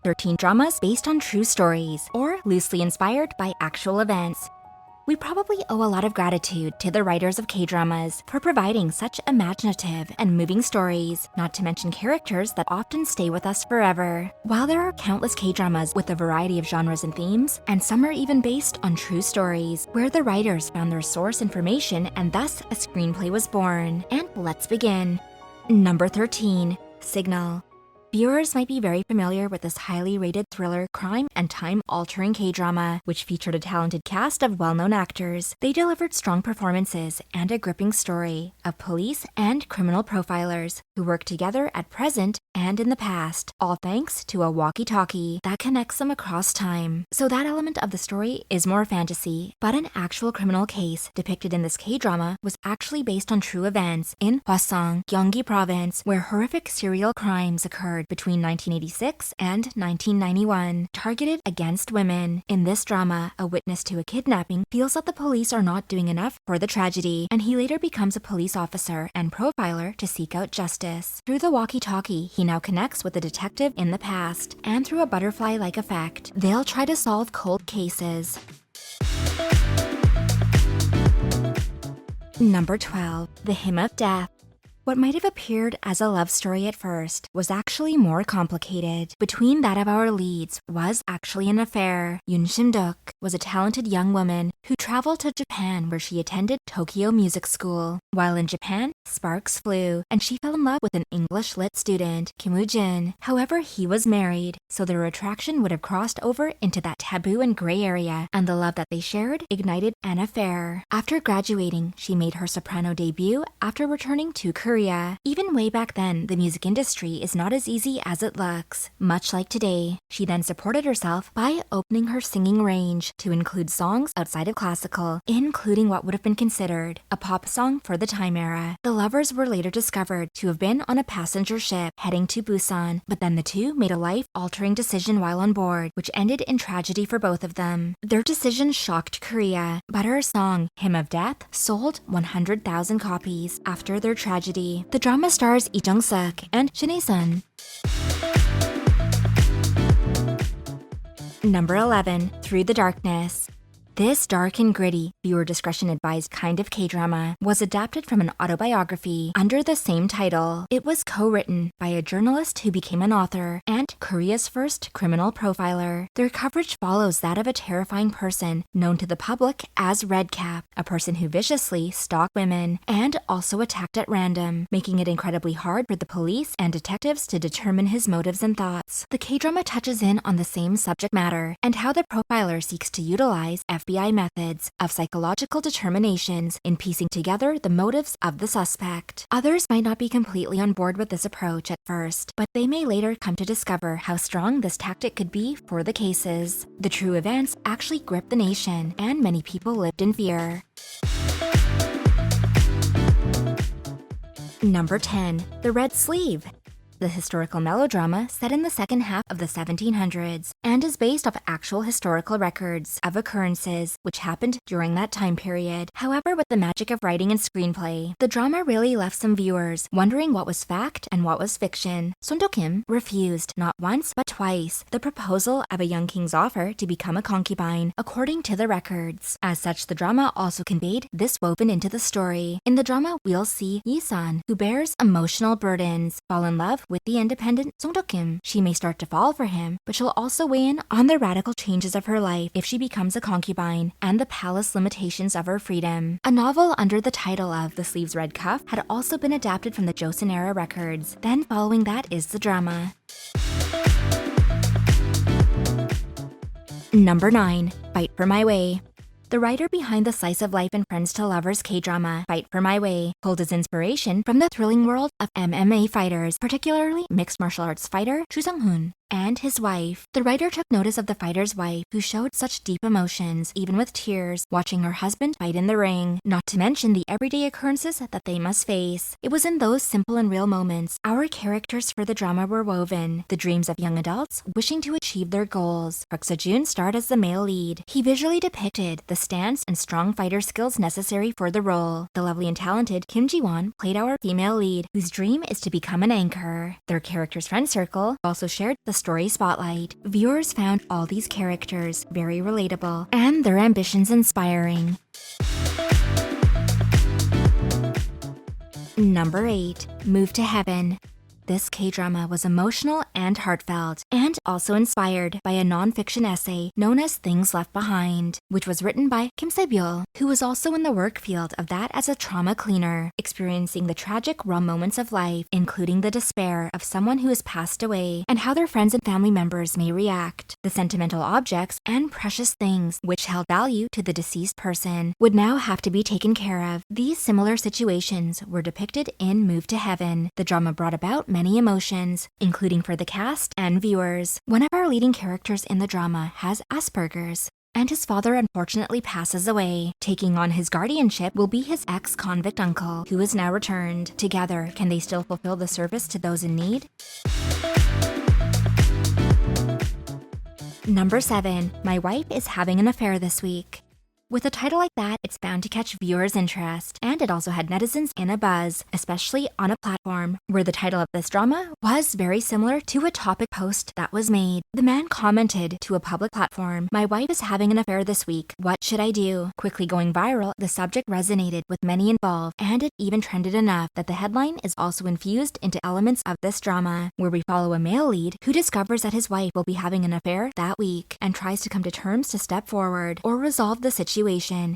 13 dramas based on true stories or loosely inspired by actual events. We probably owe a lot of gratitude to the writers of K-dramas for providing such imaginative and moving stories, not to mention characters that often stay with us forever. While there are countless K-dramas with a variety of genres and themes, and some are even based on true stories, where the writers found their source information and thus a screenplay was born. And let's begin. Number 13. Signal. Viewers might be very familiar with this highly rated thriller, crime, and time-altering K-drama, which featured a talented cast of well-known actors. They delivered strong performances and a gripping story of police and criminal profilers who work together at present and in the past, all thanks to a walkie-talkie that connects them across time. So that element of the story is more fantasy, but an actual criminal case depicted in this K-drama was actually based on true events in Hwasong, Gyeonggi Province, where horrific serial crimes occurred between 1986 and 1991, targeted against women. In this drama, a witness to a kidnapping feels that the police are not doing enough for the tragedy, and he later becomes a police officer and profiler to seek out justice. Through the walkie-talkie, he now connects with a detective in the past, and through a butterfly-like effect, they'll try to solve cold cases. Number 12. The Hymn of Death. What might have appeared as a love story at first was actually more complicated. Between that of our leads was actually an affair. Yoon Shim-duk was a talented young woman who traveled to Japan where she attended Tokyo Music School. While in Japan, sparks flew, and she fell in love with an English lit student, Kim Woo-jin. However, he was married, so their attraction would have crossed over into that taboo and gray area, and the love that they shared ignited an affair. After graduating, she made her soprano debut after returning to Korea. Even way back then, the music industry is not as easy as it looks. Much like today, she then supported herself by opening her singing range to include songs outside of classical, including what would have been considered a pop song for the time era. The lovers were later discovered to have been on a passenger ship heading to Busan, but then the two made a life-altering decision while on board, which ended in tragedy for both of them. Their decision shocked Korea, but her song, Hymn of Death, sold 100,000 copies after their tragedy. The drama stars Lee Jung-suk and Shin Hye-sun. Number 11. Through the Darkness. This dark and gritty, viewer discretion advised kind of K-drama was adapted from an autobiography under the same title. It was co-written by a journalist who became an author and Korea's first criminal profiler. Their coverage follows that of a terrifying person known to the public as Red Cap, a person who viciously stalked women and also attacked at random, making it incredibly hard for the police and detectives to determine his motives and thoughts. The K-drama touches in on the same subject matter and how the profiler seeks to utilize FBI methods of psychological determinations in piecing together the motives of the suspect. Others might not be completely on board with this approach at first, but they may later come to discover how strong this tactic could be for the cases. The true events actually gripped the nation, and many people lived in fear. Number 10. The Red Sleeve. The historical melodrama set in the second half of the 1700s and is based off actual historical records of occurrences which happened during that time period. However, with the magic of writing and screenplay, the drama really left some viewers wondering what was fact and what was fiction. Son Do-kim refused not once but twice the proposal of a young king's offer to become a concubine, according to the records. As such, the drama also conveyed this woven into the story. In the drama, we'll see Yi-san, who bears emotional burdens, fall in love with the independent Song Do-kim. She may start to fall for him, but she'll also weigh in on the radical changes of her life if she becomes a concubine and the palace limitations of her freedom. A novel under the title of The Sleeve's Red Cuff had also been adapted from the Joseon era records. Then following that is the drama. Number 9. Fight for My Way. The writer behind the slice of life and friends to lovers K-drama, Fight for My Way, pulled his inspiration from the thrilling world of MMA fighters, particularly mixed martial arts fighter Chu Sung-hoon and his wife. The writer took notice of the fighter's wife, who showed such deep emotions, even with tears, watching her husband fight in the ring, not to mention the everyday occurrences that they must face. It was in those simple and real moments our characters for the drama were woven, the dreams of young adults wishing to achieve their goals. Park Seo-joon starred as the male lead. He visually depicted the stance and strong fighter skills necessary for the role. The lovely and talented Kim Ji-won played our female lead, whose dream is to become an anchor. Their characters' friend circle also shared the story spotlight. Viewers found all these characters very relatable and their ambitions inspiring. Number 8. Move to Heaven. This K-drama was emotional and heartfelt, and also inspired by a non-fiction essay known as Things Left Behind, which was written by Kim Se-byul, who was also in the work field of that as a trauma cleaner, experiencing the tragic raw moments of life, including the despair of someone who has passed away, and how their friends and family members may react. The sentimental objects and precious things which held value to the deceased person would now have to be taken care of. These similar situations were depicted in Move to Heaven. The drama brought about many emotions, including for the cast and viewers. One of our leading characters in the drama has Asperger's, and his father unfortunately passes away. Taking on his guardianship will be his ex-convict uncle, who is now returned. Together, can they still fulfill the service to those in need? Number 7. My wife is having an affair this week. With a title like that, it's bound to catch viewers' interest, and it also had netizens in a buzz, especially on a platform where the title of this drama was very similar to a topic post that was made. The man commented to a public platform, "My wife is having an affair this week. What should I do?" Quickly going viral, the subject resonated with many involved, and it even trended enough that the headline is also infused into elements of this drama, where we follow a male lead who discovers that his wife will be having an affair that week and tries to come to terms to step forward or resolve the situation.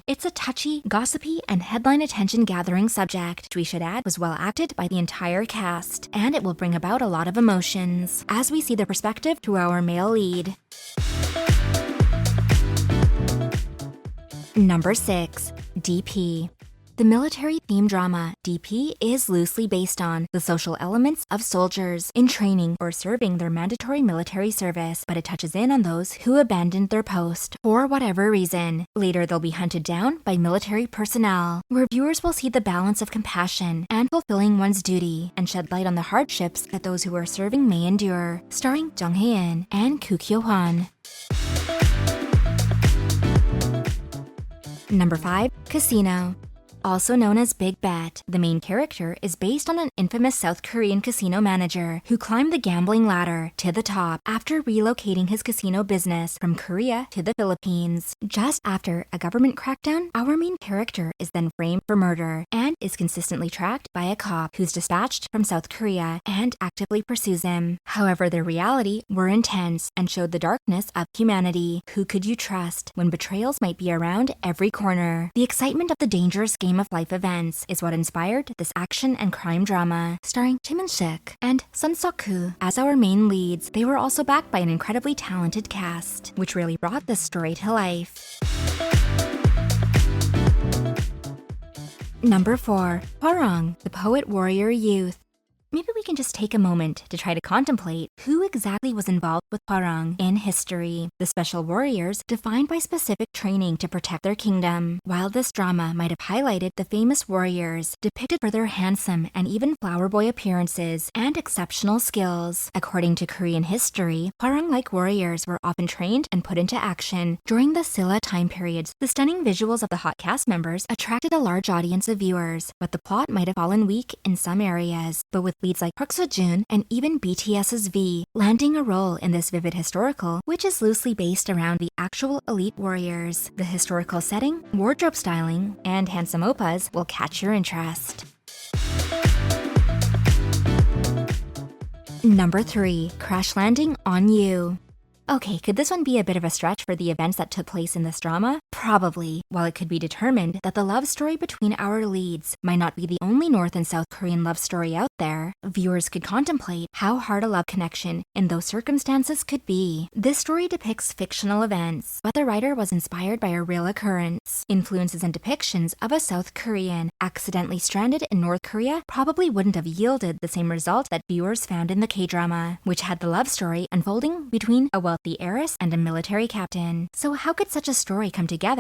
It's a touchy, gossipy, and headline attention-gathering subject, which we should add was well acted by the entire cast, and it will bring about a lot of emotions, as we see the perspective through our male lead. Number 6. DP. The military-themed drama, DP, is loosely based on the social elements of soldiers in training or serving their mandatory military service, but it touches in on those who abandoned their post for whatever reason. Later, they'll be hunted down by military personnel, where viewers will see the balance of compassion and fulfilling one's duty, and shed light on the hardships that those who are serving may endure. Starring Jung Hae-in and Koo Kyo-hwan. Number 5. Casino. Also known as Big Bet, the main character is based on an infamous South Korean casino manager who climbed the gambling ladder to the top after relocating his casino business from Korea to the Philippines. Just after a government crackdown, our main character is then framed for murder and is consistently tracked by a cop who's dispatched from South Korea and actively pursues him. However, their reality were intense and showed the darkness of humanity. Who could you trust when betrayals might be around every corner? The excitement of the dangerous game of life events is what inspired this action and crime drama, starring Kim Eun-sik and Sun Seok-koo as our main leads. They were also backed by an incredibly talented cast, which really brought this story to life. Number 4. Hwarang, the Poet Warrior Youth. Maybe we can just take a moment to try to contemplate who exactly was involved with Hwarang in history. The special warriors defined by specific training to protect their kingdom. While this drama might have highlighted the famous warriors depicted for their handsome and even flower boy appearances and exceptional skills, according to Korean history, Hwarang-like warriors were often trained and put into action during the Silla time periods. The stunning visuals of the hot cast members attracted a large audience of viewers, but the plot might have fallen weak in some areas. But with leads like Park Seo-joon and even BTS's V landing a role in this vivid historical, which is loosely based around the actual elite warriors. The historical setting, wardrobe styling, and handsome oppas will catch your interest. Number 3. Crash Landing on You. Okay, could this one be a bit of a stretch for the events that took place in this drama? Probably. While it could be determined that the love story between our leads might not be the only North and South Korean love story out there, viewers could contemplate how hard a love connection in those circumstances could be. This story depicts fictional events, but the writer was inspired by a real occurrence. Influences and depictions of a South Korean accidentally stranded in North Korea probably wouldn't have yielded the same result that viewers found in the K-drama, which had the love story unfolding between a wealthy heiress and a military captain. So how could such a story come together?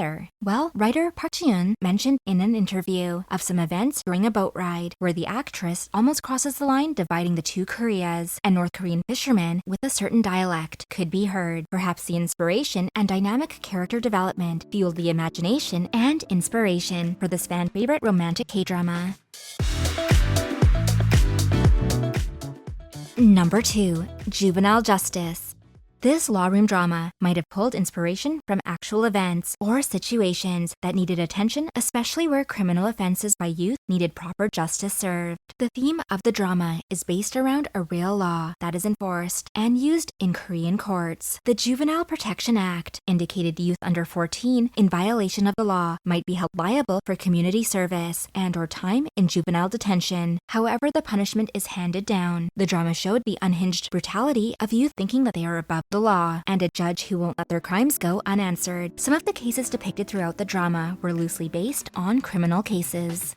Well, writer Park Ji-yoon mentioned in an interview of some events during a boat ride where the actress almost crosses the line dividing the two Koreas, and North Korean fishermen with a certain dialect could be heard. Perhaps the inspiration and dynamic character development fueled the imagination and inspiration for this fan-favorite romantic K-drama. Number 2. Juvenile Justice. This law room drama might have pulled inspiration from actual events or situations that needed attention, especially where criminal offenses by youth needed proper justice served. The theme of the drama is based around a real law that is enforced and used in Korean courts. The Juvenile Protection Act indicated youth under 14 in violation of the law might be held liable for community service and/or time in juvenile detention. However, the punishment is handed down. The drama showed the unhinged brutality of youth thinking that they are above the law, and a judge who won't let their crimes go unanswered. Some of the cases depicted throughout the drama were loosely based on criminal cases.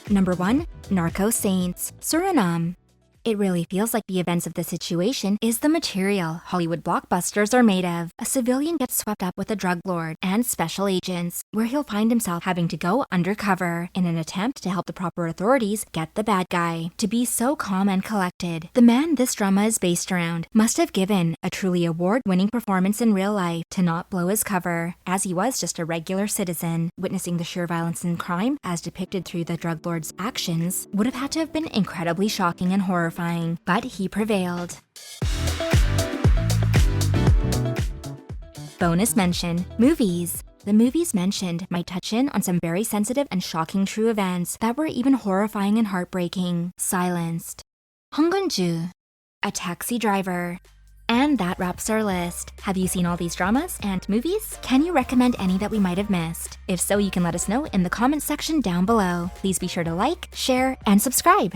Number 1. Narco Saints, Suriname. It really feels like the events of the situation is the material Hollywood blockbusters are made of. A civilian gets swept up with a drug lord and special agents, where he'll find himself having to go undercover in an attempt to help the proper authorities get the bad guy. To be so calm and collected, the man this drama is based around must have given a truly award-winning performance in real life to not blow his cover, as he was just a regular citizen. Witnessing the sheer violence and crime as depicted through the drug lord's actions would have had to have been incredibly shocking and horrifying. But he prevailed. Bonus mention, movies. The movies mentioned might touch in on some very sensitive and shocking true events that were even horrifying and heartbreaking. Silenced. Honggunju, A Taxi Driver. And that wraps our list. Have you seen all these dramas and movies? Can you recommend any that we might have missed? If so, you can let us know in the comments section down below. Please be sure to like, share, and subscribe.